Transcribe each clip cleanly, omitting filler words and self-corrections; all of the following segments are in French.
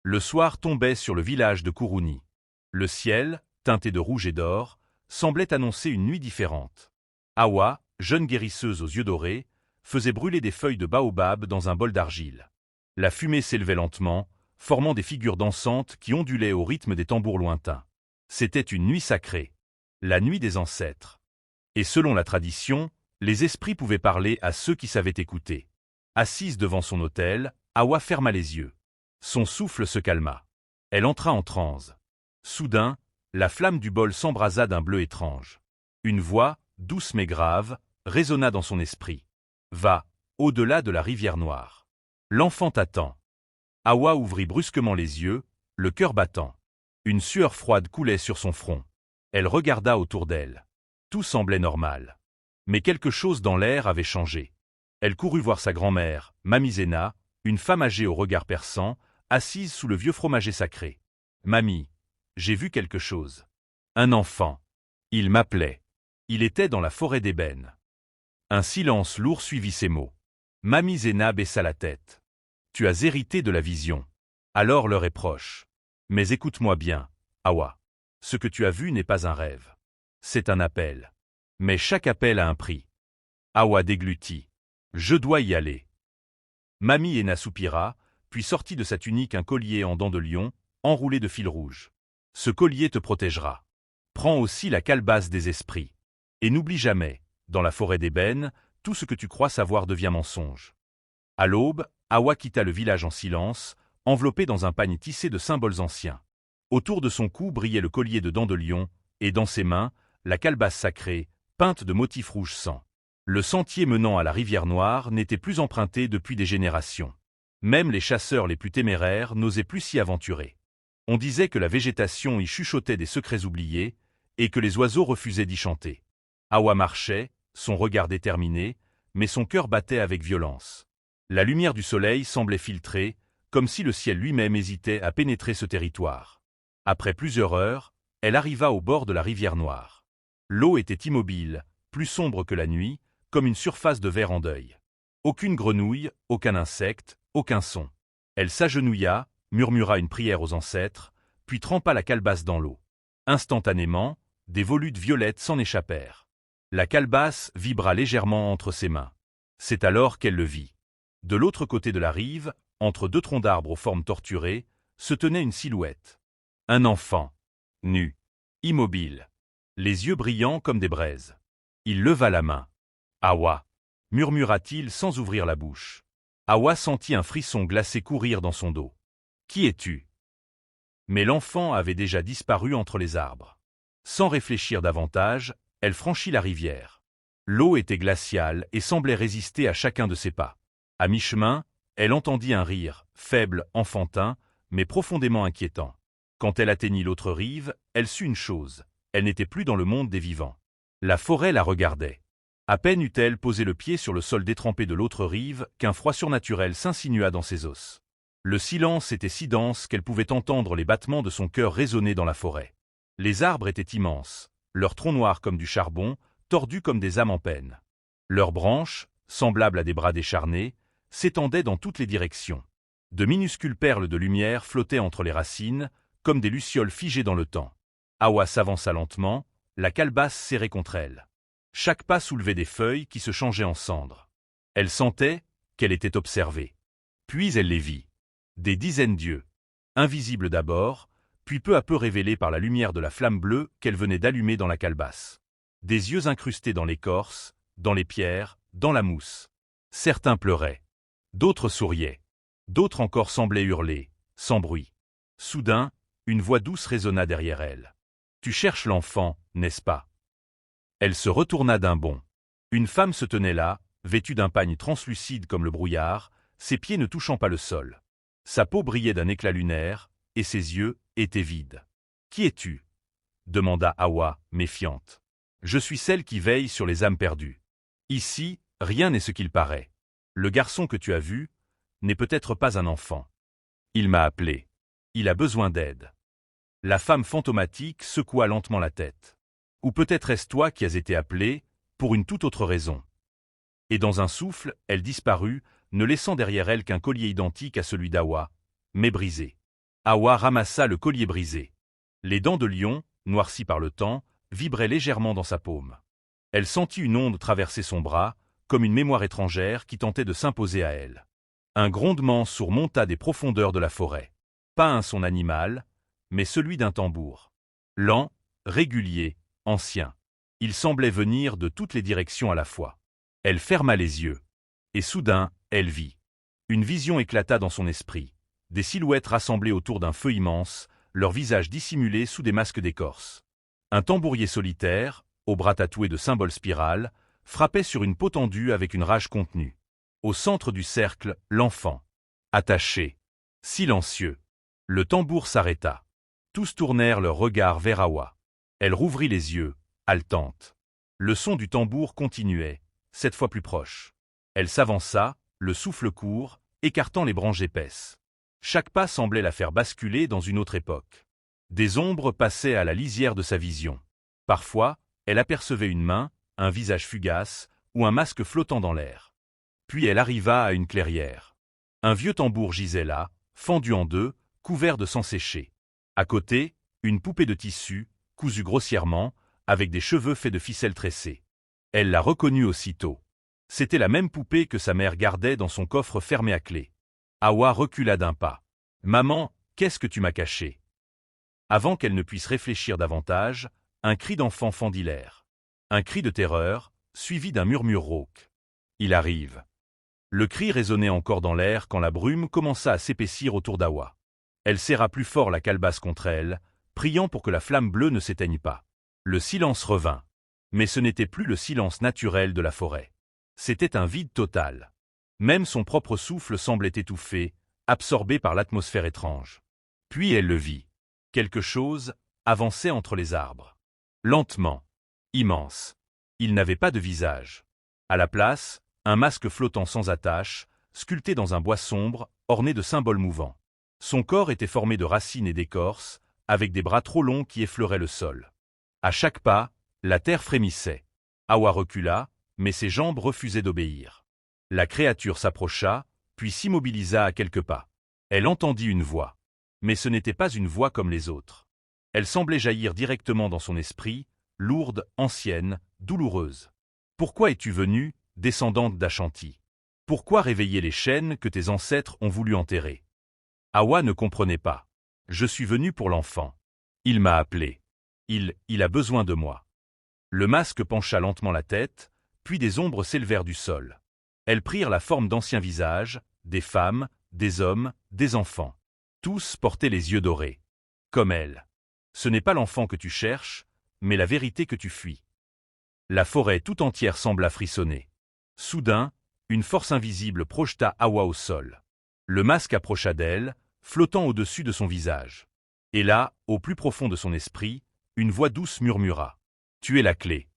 Le soir tombait sur le village de Kuruni. Le ciel, teinté de rouge et d'or, semblait annoncer une nuit différente. Awa, jeune guérisseuse aux yeux dorés, faisait brûler des feuilles de baobab dans un bol d'argile. La fumée s'élevait lentement, formant des figures dansantes qui ondulaient au rythme des tambours lointains. C'était une nuit sacrée, la nuit des ancêtres. Et selon la tradition, les esprits pouvaient parler à ceux qui savaient écouter. Assise devant son autel, Awa ferma les yeux. Son souffle se calma. Elle entra en transe. Soudain, la flamme du bol s'embrasa d'un bleu étrange. Une voix, douce mais grave, résonna dans son esprit. « Va, au-delà de la rivière noire. L'enfant t'attend. » Awa ouvrit brusquement les yeux, le cœur battant. Une sueur froide coulait sur son front. Elle regarda autour d'elle. Tout semblait normal. Mais quelque chose dans l'air avait changé. Elle courut voir sa grand-mère, Mamie Zéna, une femme âgée au regard perçant, assise sous le vieux fromager sacré. « Mamie, j'ai vu quelque chose. Un enfant. Il m'appelait. Il était dans la forêt d'ébène. » Un silence lourd suivit ces mots. Mamie Zéna baissa la tête. « Tu as hérité de la vision. Alors l'heure est proche. Mais écoute-moi bien, Awa. Ce que tu as vu n'est pas un rêve. C'est un appel. Mais chaque appel a un prix. » Awa déglutit. « Je dois y aller. » Mamie Zéna soupira, puis sortit de sa tunique un collier en dents de lion, enroulé de fil rouge. « Ce collier te protégera. Prends aussi la calebasse des esprits. Et n'oublie jamais, dans la forêt d'ébène, tout ce que tu crois savoir devient mensonge. » À l'aube, Awa quitta le village en silence, enveloppé dans un pagne tissé de symboles anciens. Autour de son cou brillait le collier de dents de lion, et dans ses mains, la calebasse sacrée, peinte de motifs rouge sang. Le sentier menant à la rivière Noire n'était plus emprunté depuis des générations. Même les chasseurs les plus téméraires n'osaient plus s'y aventurer. On disait que la végétation y chuchotait des secrets oubliés, et que les oiseaux refusaient d'y chanter. Awa marchait, son regard déterminé, mais son cœur battait avec violence. La lumière du soleil semblait filtrer, comme si le ciel lui-même hésitait à pénétrer ce territoire. Après plusieurs heures, elle arriva au bord de la rivière Noire. L'eau était immobile, plus sombre que la nuit, comme une surface de verre en deuil. Aucune grenouille, aucun insecte, aucun son. Elle s'agenouilla, murmura une prière aux ancêtres, puis trempa la calebasse dans l'eau. Instantanément, des volutes violettes s'en échappèrent. La calebasse vibra légèrement entre ses mains. C'est alors qu'elle le vit. De l'autre côté de la rive, entre deux troncs d'arbres aux formes torturées, se tenait une silhouette. Un enfant, nu, immobile, les yeux brillants comme des braises. Il leva la main. « Awa » murmura-t-il sans ouvrir la bouche. Awa sentit un frisson glacé courir dans son dos. « Qui es-tu » Mais l'enfant avait déjà disparu entre les arbres. Sans réfléchir davantage, elle franchit la rivière. L'eau était glaciale et semblait résister à chacun de ses pas. À mi-chemin, elle entendit un rire, faible, enfantin, mais profondément inquiétant. Quand elle atteignit l'autre rive, elle sut une chose, elle n'était plus dans le monde des vivants. La forêt la regardait. À peine eut-elle posé le pied sur le sol détrempé de l'autre rive qu'un froid surnaturel s'insinua dans ses os. Le silence était si dense qu'elle pouvait entendre les battements de son cœur résonner dans la forêt. Les arbres étaient immenses, leurs troncs noirs comme du charbon, tordus comme des âmes en peine. Leurs branches, semblables à des bras décharnés, s'étendaient dans toutes les directions. De minuscules perles de lumière flottaient entre les racines, comme des lucioles figées dans le temps. Awa s'avança lentement, la calebasse serrée contre elle. Chaque pas soulevait des feuilles qui se changeaient en cendres. Elle sentait qu'elle était observée. Puis elle les vit. Des dizaines d'yeux, invisibles d'abord, puis peu à peu révélés par la lumière de la flamme bleue qu'elle venait d'allumer dans la calebasse. Des yeux incrustés dans l'écorce, dans les pierres, dans la mousse. Certains pleuraient. D'autres souriaient. D'autres encore semblaient hurler, sans bruit. Soudain, une voix douce résonna derrière elle. « Tu cherches l'enfant, n'est-ce pas ?» Elle se retourna d'un bond. Une femme se tenait là, vêtue d'un pagne translucide comme le brouillard, ses pieds ne touchant pas le sol. Sa peau brillait d'un éclat lunaire, et ses yeux étaient vides. « Qui es-tu » demanda Awa, méfiante. « Je suis celle qui veille sur les âmes perdues. Ici, rien n'est ce qu'il paraît. Le garçon que tu as vu n'est peut-être pas un enfant. Il m'a appelé. Il a besoin d'aide. » La femme fantomatique secoua lentement la tête. « Ou peut-être est-ce toi qui as été appelé, pour une toute autre raison. » Et dans un souffle, elle disparut, ne laissant derrière elle qu'un collier identique à celui d'Awa, mais brisé. Hawa ramassa le collier brisé. Les dents de lion, noircies par le temps, vibraient légèrement dans sa paume. Elle sentit une onde traverser son bras, comme une mémoire étrangère qui tentait de s'imposer à elle. Un grondement sourd monta des profondeurs de la forêt. Pas un son animal, mais celui d'un tambour. Lent, régulier, ancien. Il semblait venir de toutes les directions à la fois. Elle ferma les yeux. Et soudain, elle vit. Une vision éclata dans son esprit. Des silhouettes rassemblées autour d'un feu immense, leurs visages dissimulés sous des masques d'écorce. Un tambourier solitaire, aux bras tatoués de symboles spirales, frappait sur une peau tendue avec une rage contenue. Au centre du cercle, l'enfant. Attaché. Silencieux. Le tambour s'arrêta. Tous tournèrent leurs regards vers Hawa. Elle rouvrit les yeux, haletante. Le son du tambour continuait, cette fois plus proche. Elle s'avança, le souffle court, écartant les branches épaisses. Chaque pas semblait la faire basculer dans une autre époque. Des ombres passaient à la lisière de sa vision. Parfois, elle apercevait une main, un visage fugace, ou un masque flottant dans l'air. Puis elle arriva à une clairière. Un vieux tambour gisait là, fendu en deux, couvert de sang séché. À côté, une poupée de tissu, cousue grossièrement, avec des cheveux faits de ficelles tressées. Elle la reconnut aussitôt. C'était la même poupée que sa mère gardait dans son coffre fermé à clé. Hawa recula d'un pas. « Maman, qu'est-ce que tu m'as caché ?» Avant qu'elle ne puisse réfléchir davantage, un cri d'enfant fendit l'air. Un cri de terreur, suivi d'un murmure rauque. « Il arrive !» Le cri résonnait encore dans l'air quand la brume commença à s'épaissir autour d'Hawa. Elle serra plus fort la calebasse contre elle, priant pour que la flamme bleue ne s'éteigne pas. Le silence revint. Mais ce n'était plus le silence naturel de la forêt. C'était un vide total. Même son propre souffle semblait étouffé, absorbé par l'atmosphère étrange. Puis elle le vit. Quelque chose avançait entre les arbres. Lentement. Immense. Il n'avait pas de visage. À la place, un masque flottant sans attache, sculpté dans un bois sombre, orné de symboles mouvants. Son corps était formé de racines et d'écorces, avec des bras trop longs qui effleuraient le sol. À chaque pas, la terre frémissait. Hawa recula, mais ses jambes refusaient d'obéir. La créature s'approcha, puis s'immobilisa à quelques pas. Elle entendit une voix. Mais ce n'était pas une voix comme les autres. Elle semblait jaillir directement dans son esprit, lourde, ancienne, douloureuse. « Pourquoi es-tu venue, descendante d'Ashanti? Pourquoi réveiller les chaînes que tes ancêtres ont voulu enterrer ?» Hawa ne comprenait pas. « Je suis venu pour l'enfant. Il m'a appelé. Il a besoin de moi. » Le masque pencha lentement la tête, puis des ombres s'élevèrent du sol. Elles prirent la forme d'anciens visages, des femmes, des hommes, des enfants. Tous portaient les yeux dorés. Comme elle. Ce n'est pas l'enfant que tu cherches, mais la vérité que tu fuis. La forêt tout entière sembla frissonner. Soudain, une force invisible projeta Hawa au sol. Le masque approcha d'elle, flottant au-dessus de son visage. Et là, au plus profond de son esprit, une voix douce murmura. « Tu es la clé.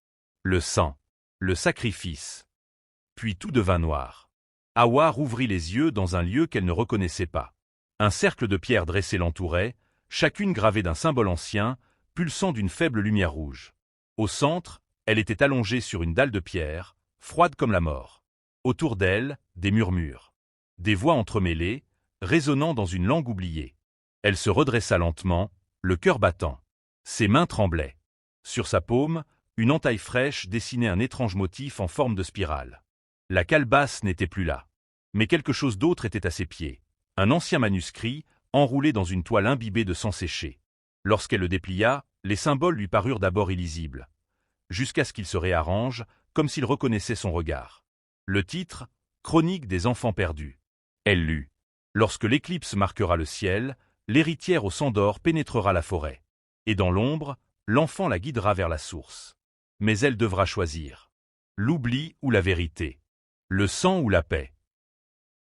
Le sang. Le sacrifice. » Puis tout devint noir. Hawa rouvrit les yeux dans un lieu qu'elle ne reconnaissait pas. Un cercle de pierres dressées l'entourait, chacune gravée d'un symbole ancien, pulsant d'une faible lumière rouge. Au centre, elle était allongée sur une dalle de pierre, froide comme la mort. Autour d'elle, des murmures. Des voix entremêlées, résonnant dans une langue oubliée. Elle se redressa lentement, le cœur battant. Ses mains tremblaient. Sur sa paume, une entaille fraîche dessinait un étrange motif en forme de spirale. La calebasse n'était plus là. Mais quelque chose d'autre était à ses pieds. Un ancien manuscrit, enroulé dans une toile imbibée de sang séché. Lorsqu'elle le déplia, les symboles lui parurent d'abord illisibles, jusqu'à ce qu'il se réarrange, comme s'il reconnaissait son regard. Le titre, « Chronique des enfants perdus ». Elle lut. Lorsque l'éclipse marquera le ciel, l'héritière au sang d'or pénétrera la forêt. Et dans l'ombre, l'enfant la guidera vers la source. Mais elle devra choisir. L'oubli ou la vérité. Le sang ou la paix.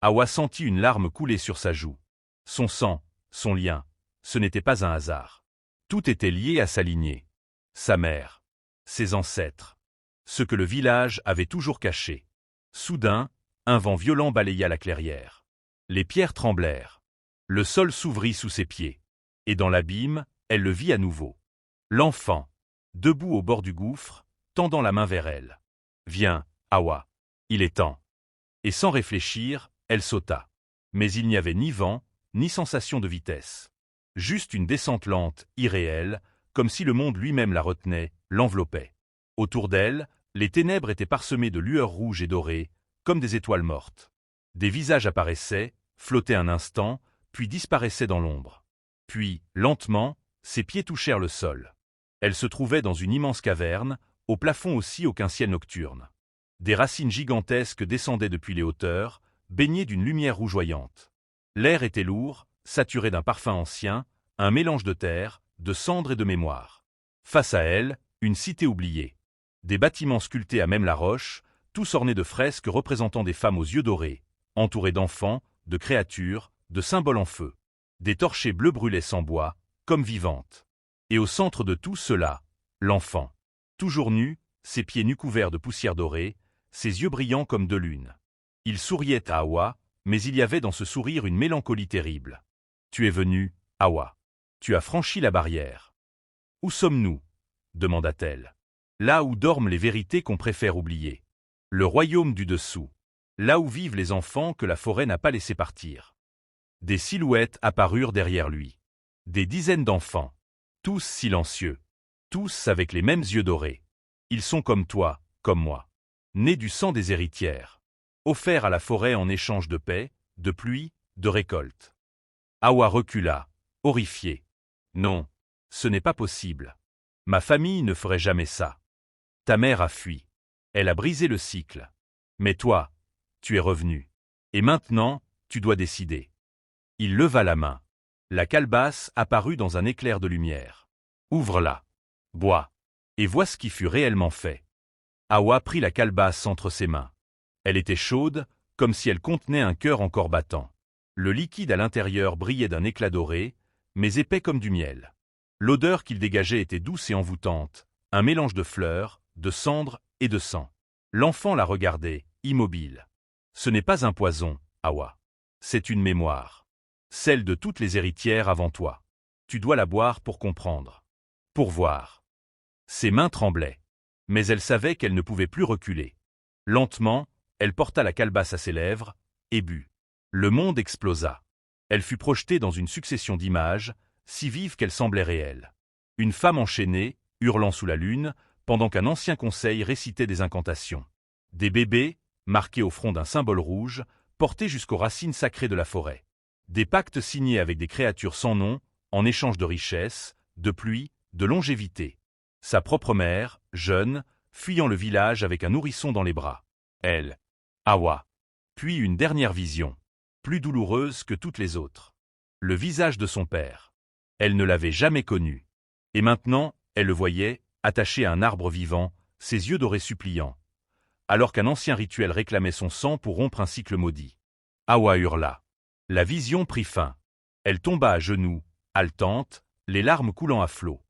Hawa sentit une larme couler sur sa joue. Son sang, son lien, ce n'était pas un hasard. Tout était lié à sa lignée. Sa mère, ses ancêtres, ce que le village avait toujours caché. Soudain, un vent violent balaya la clairière. Les pierres tremblèrent. Le sol s'ouvrit sous ses pieds. Et dans l'abîme, elle le vit à nouveau. L'enfant, debout au bord du gouffre, tendant la main vers elle. « Viens, Hawa, il est temps. » Et sans réfléchir, elle sauta. Mais il n'y avait ni vent, ni sensation de vitesse. Juste une descente lente, irréelle, comme si le monde lui-même la retenait, l'enveloppait. Autour d'elle, les ténèbres étaient parsemées de lueurs rouges et dorées, comme des étoiles mortes. Des visages apparaissaient, flottaient un instant, puis disparaissaient dans l'ombre. Puis, lentement, ses pieds touchèrent le sol. Elle se trouvait dans une immense caverne, au plafond aussi aucun ciel nocturne. Des racines gigantesques descendaient depuis les hauteurs, baignées d'une lumière rougeoyante. L'air était lourd, saturé d'un parfum ancien, un mélange de terre, de cendres et de mémoire. Face à elle, une cité oubliée. Des bâtiments sculptés à même la roche, tous ornés de fresques représentant des femmes aux yeux dorés, entourées d'enfants, de créatures, de symboles en feu. Des torchées bleues brûlaient sans bois, comme vivantes. Et au centre de tout cela, l'enfant. Toujours nu, ses pieds nus couverts de poussière dorée, ses yeux brillants comme deux lunes. Il souriait à Hawa, mais il y avait dans ce sourire une mélancolie terrible. « Tu es venu, Hawa. Tu as franchi la barrière. »« Où sommes-nous » demanda-t-elle. « Là où dorment les vérités qu'on préfère oublier. Le royaume du dessous. Là où vivent les enfants que la forêt n'a pas laissé partir. » Des silhouettes apparurent derrière lui. Des dizaines d'enfants. Tous silencieux. Tous avec les mêmes yeux dorés. Ils sont comme toi, comme moi. Nés du sang des héritières. Offerts à la forêt en échange de paix, de pluie, de récolte. Hawa recula, horrifié. Non, ce n'est pas possible. Ma famille ne ferait jamais ça. Ta mère a fui. Elle a brisé le cycle. Mais toi, tu es revenu. Et maintenant, tu dois décider. Il leva la main. La calebasse apparut dans un éclair de lumière. Ouvre-la. Bois. Et vois ce qui fut réellement fait. Hawa prit la calebasse entre ses mains. Elle était chaude, comme si elle contenait un cœur encore battant. Le liquide à l'intérieur brillait d'un éclat doré, mais épais comme du miel. L'odeur qu'il dégageait était douce et envoûtante, un mélange de fleurs, de cendres et de sang. L'enfant la regardait, immobile. Ce n'est pas un poison, Hawa. C'est une mémoire. Celle de toutes les héritières avant toi. Tu dois la boire pour comprendre. Pour voir. Ses mains tremblaient. Mais elle savait qu'elle ne pouvait plus reculer. Lentement, elle porta la calebasse à ses lèvres, et but. Le monde explosa. Elle fut projetée dans une succession d'images, si vives qu'elles semblaient réelles. Une femme enchaînée, hurlant sous la lune, pendant qu'un ancien conseil récitait des incantations. Des bébés, marqués au front d'un symbole rouge, portés jusqu'aux racines sacrées de la forêt. Des pactes signés avec des créatures sans nom, en échange de richesses, de pluie, de longévité. Sa propre mère, jeune, fuyant le village avec un nourrisson dans les bras. Elle, Hawa. Puis une dernière vision, plus douloureuse que toutes les autres. Le visage de son père. Elle ne l'avait jamais connu. Et maintenant, elle le voyait, attaché à un arbre vivant, ses yeux dorés suppliants. Alors qu'un ancien rituel réclamait son sang pour rompre un cycle maudit. Hawa hurla. La vision prit fin. Elle tomba à genoux, haletante, les larmes coulant à flots.